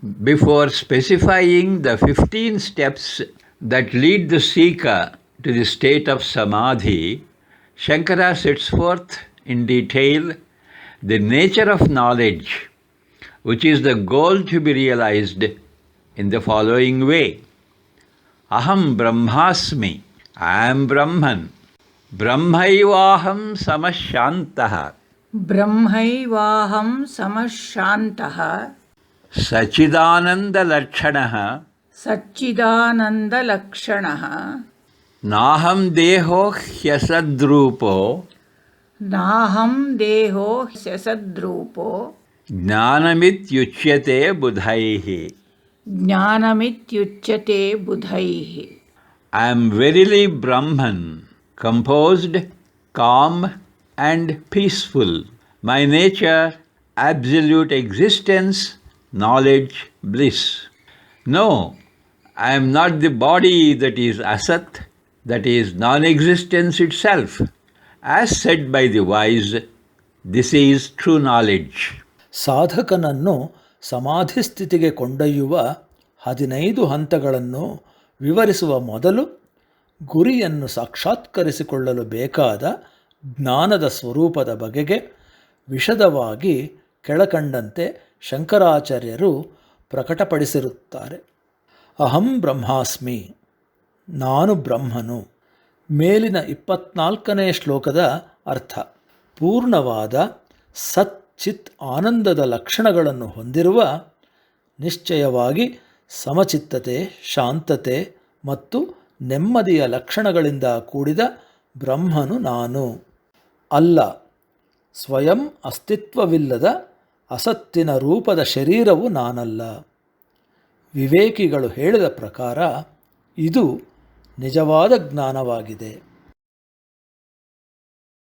Before specifying the 15 steps that lead the seeker to the state of samadhi, Shankara sets forth in detail the nature of knowledge, which is the goal to be realized in the following way. Aham Brahmasmi, I am Brahman. Brahmaivaham samashantaha. Brahmaivaham samashantaha. Sachidananda lakshanaha. Sachidananda lakshanaha. Naham deho hyasadrupo. Naham deho hyasadrupo. Jnanamityuchyate budhaihi. Jnanamityuchyate budhaihi. I am verily Brahman, composed, calm, and peaceful. My nature, absolute existence, knowledge, bliss. No, I am not the body that is asat, that is non-existence itself. As said by the wise, this is true knowledge. ಸಾಧಕನನ್ನು ಸಮಾಧಿ ಸ್ಥಿತಿಗೆ ಕೊಂಡೊಯ್ಯುವ 15 ಹಂತಗಳನ್ನು ವಿವರಿಸುವ ಮೊದಲು ಗುರಿಯನ್ನು ಸಾಕ್ಷಾತ್ಕರಿಸಿಕೊಳ್ಳಲು ಬೇಕಾದ ಜ್ಞಾನದ ಸ್ವರೂಪದ ಬಗೆಗೆ ವಿಶದವಾಗಿ ಕೆಳಕಂಡಂತೆ ಶಂಕರಾಚಾರ್ಯರು ಪ್ರಕಟಪಡಿಸಿರುತ್ತಾರೆ. ಅಹಂ ಬ್ರಹ್ಮಾಸ್ಮಿ, ನಾನು ಬ್ರಹ್ಮನು. ಮೇಲಿನ 24ನೇ ಶ್ಲೋಕದ ಅರ್ಥ. ಪೂರ್ಣವಾದ ಸತ್ ಚಿತ್ ಆನಂದದ ಲಕ್ಷಣಗಳನ್ನು ಹೊಂದಿರುವ, ನಿಶ್ಚಯವಾಗಿ ಸಮಚಿತ್ತತೆ, ಶಾಂತತೆ ಮತ್ತು ನೆಮ್ಮದಿಯ ಲಕ್ಷಣಗಳಿಂದ ಕೂಡಿದ ಬ್ರಹ್ಮನು ನಾನು ಅಲ್ಲ. ಸ್ವಯಂ ಅಸ್ತಿತ್ವವಿಲ್ಲದ ಅಸತ್ತಿನ ರೂಪದ ಶರೀರವು ನಾನಲ್ಲ. ವಿವೇಕಿಗಳು ಹೇಳಿದ ಪ್ರಕಾರ ಇದು ನಿಜವಾದ ಜ್ಞಾನವಾಗಿದೆ.